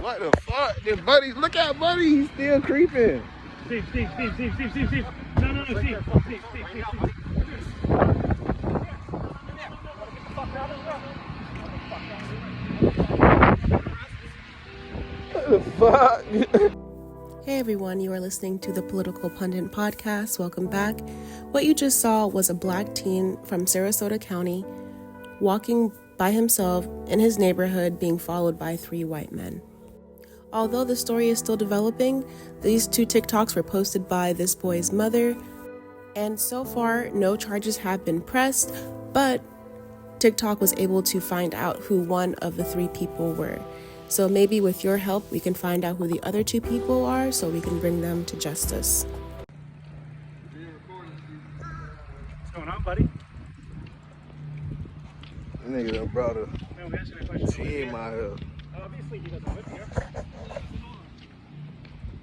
What the fuck? Then Buddy, look at Buddy. He's still creeping. Steve. No, Steve. What the fuck? Hey everyone, you are listening to the Political Pundit Podcast. Welcome back. What you just saw was a black teen from Sarasota County walking by himself in his neighborhood being followed by 3 white men. Although the story is still developing, these 2 TikToks were posted by this boy's mother, and so far no charges have been pressed, but TikTok was able to find out who one of the 3 people were. So maybe with your help, we can find out who the other 2 people are so we can bring them to justice. What's going on, buddy? Nigga done brought a Man, we asked you a question. team out here. Obviously, he doesn't live here.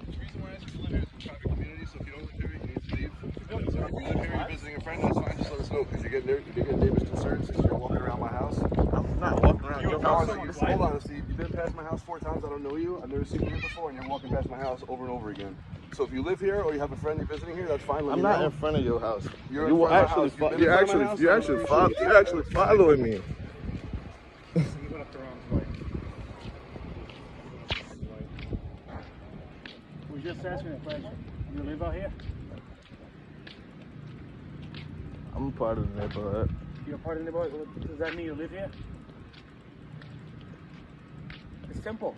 The reason why I asked you to live here is a private community, so if you don't live here, you need to leave. If you live here, you're visiting a friend, that's fine, just let us know, because you get neighbors concerned since you're walking around my house. I'm not walking around your house. Hold on, Steve. You've been past my house 4 times, I don't know you, I've never seen you here before, and you're walking past my house over and over again. So if you live here or you have a friend you're visiting here, that's fine. I'm not in front of your house. You're actually following me. You went up the wrong way. We just asking a question. You live out here? I'm a part of the neighborhood. You're part of the neighborhood? Does that mean you live here? It's simple.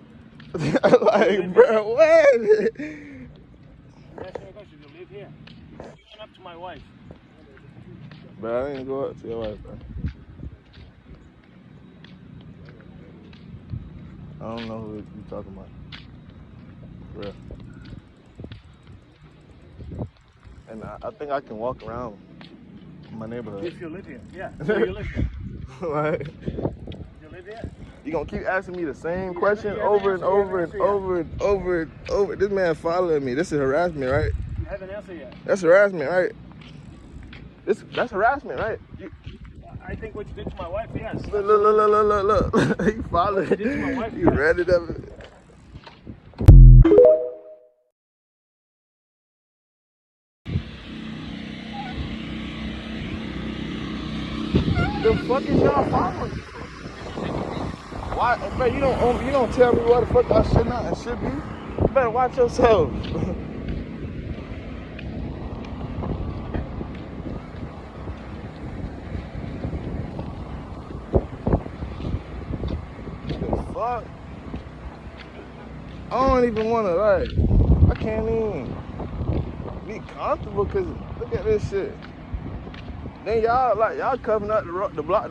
Like, bro, what? I'm asking you a question. You live here? You went up to my wife. Bro, I didn't go up to your wife, bro. I don't know who you talking about. For real. And I think I can walk around my neighborhood. If you live here, yeah. So you live here. Like, You live here? you gonna keep asking me the same question over and over and over and over and over. This man following me. This is harassment, right? You haven't answered yet. That's harassment, right? That's harassment, right? I think what you did to my wife, yes. Look. He followed. You did to my wife, You read it up. The fuck is y'all following? Why, man? You don't tell me what the fuck I should not and should be. You better watch yourself. The fuck? I don't even want to, like, I can't even be comfortable because look at this shit. Then y'all covering up the block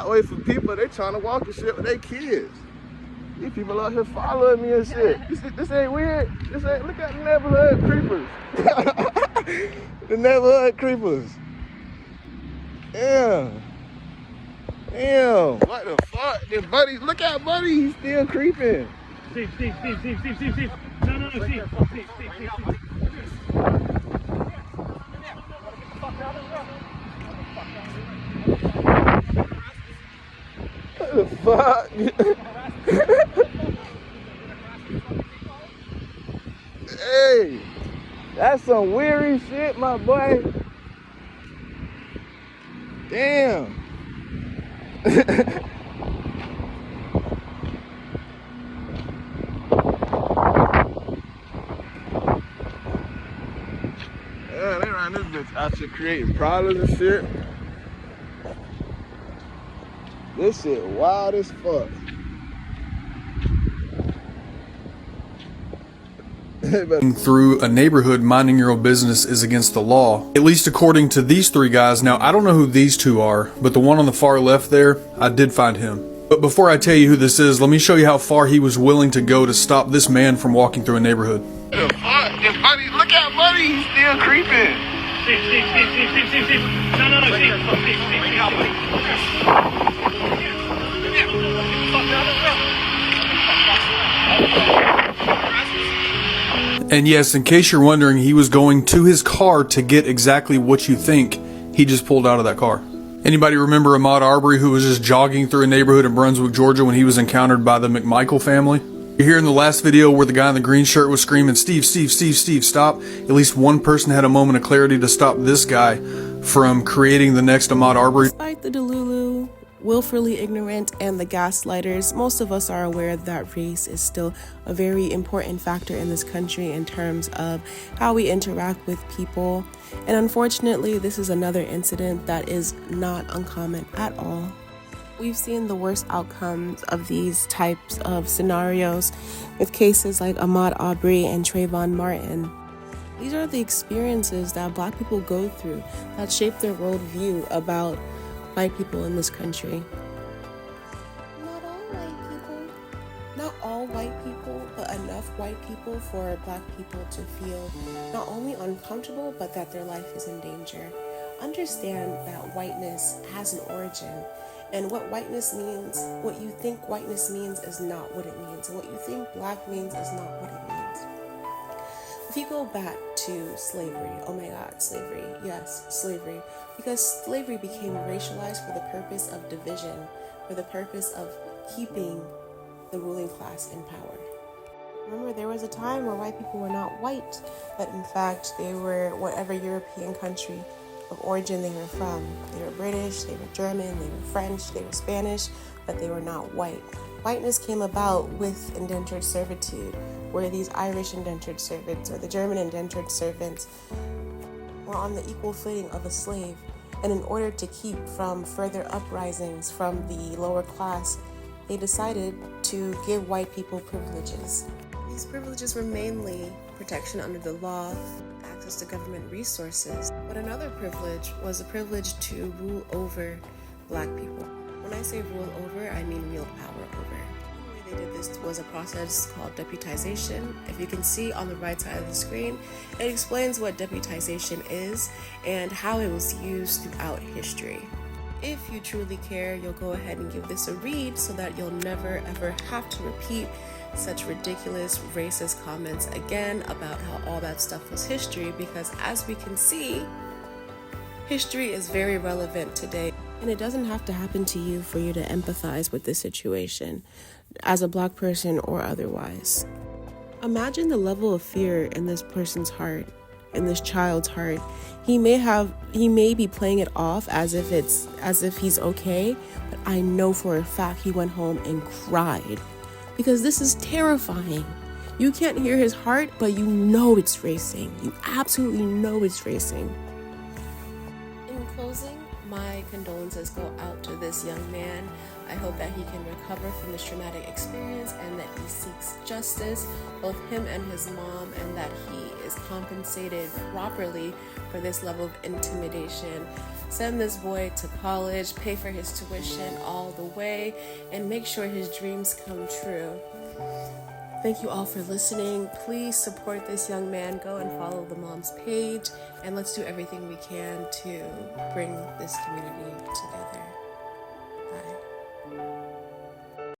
way for people. They trying to walk and shit with their kids. These people out here following me and shit. This ain't weird. Look at the neighborhood creepers. The neighborhood creepers. Yeah. Damn. What the fuck? Then Buddy, look at Buddy. He's still creeping. Steve. No, Steve. What the fuck? Hey, that's some weary shit, my boy. Damn. Yeah, they ran this bitch out here creating problems and shit. This shit wild as fuck. Through a neighborhood, minding your own business is against the law, at least according to these 3 guys. Now, I don't know who these 2 are, but the one on the far left there, I did find him. But before I tell you who this is, let me show you how far he was willing to go to stop this man from walking through a neighborhood. The fuck? Then Buddy, look at Buddy, he's still creeping. Steve. And yes, in case you're wondering, he was going to his car to get exactly what you think. He just pulled out of that car. Anybody remember Ahmaud Arbery, who was just jogging through a neighborhood in Brunswick, Georgia when he was encountered by the McMichael family? You hear in the last video where the guy in the green shirt was screaming, Steve, Steve, Steve, Steve, stop. At least one person had a moment of clarity to stop this guy from creating the next Ahmaud Arbery. Despite the delulu, willfully ignorant, and the gaslighters, most of us are aware that race is still a very important factor in this country in terms of how we interact with people. And unfortunately, this is another incident that is not uncommon at all. We've seen the worst outcomes of these types of scenarios with cases like Ahmaud Arbery and Trayvon Martin. These are the experiences that Black people go through that shape their worldview about white people in this country. Not all white people, but enough white people for Black people to feel not only uncomfortable, but that their life is in danger. Understand that whiteness has an origin. And what whiteness means, what you think whiteness means is not what it means. And what you think Black means is not what it means. If you go back to slavery, oh my God, slavery, yes, slavery. Because slavery became racialized for the purpose of division, for the purpose of keeping the ruling class in power. Remember, there was a time where white people were not white, but in fact, they were whatever European country of origin they were from. They were British, they were German, they were French, they were Spanish, but they were not white. Whiteness came about with indentured servitude, where these Irish indentured servants or the German indentured servants were on the equal footing of a slave. And in order to keep from further uprisings from the lower class, they decided to give white people privileges. These privileges were mainly protection under the law, access to government resources, but another privilege was the privilege to rule over Black people. When I say rule over, I mean wield power over. The way they did this was a process called deputization. If you can see on the right side of the screen, it explains what deputization is and how it was used throughout history. If you truly care, you'll go ahead and give this a read so that you'll never ever have to repeat such ridiculous racist comments again about how all that stuff was history, because as we can see, history is very relevant today. And it doesn't have to happen to you for you to empathize with this situation as a Black person or otherwise. Imagine the level of fear in this person's heart, in this child's heart. He may be playing it off as if he's okay, but I know for a fact he went home and cried. Because this is terrifying. You can't hear his heart, but you know it's racing. You absolutely know it's racing. In closing, my condolences go out to this young man. I hope that he can recover from this traumatic experience and that he seeks justice, both him and his mom, and that he is compensated properly for this level of intimidation. Send this boy to college, pay for his tuition all the way, and make sure his dreams come true. Thank you all for listening. Please support this young man. Go and follow the mom's page, and let's do everything we can to bring this community together. Bye.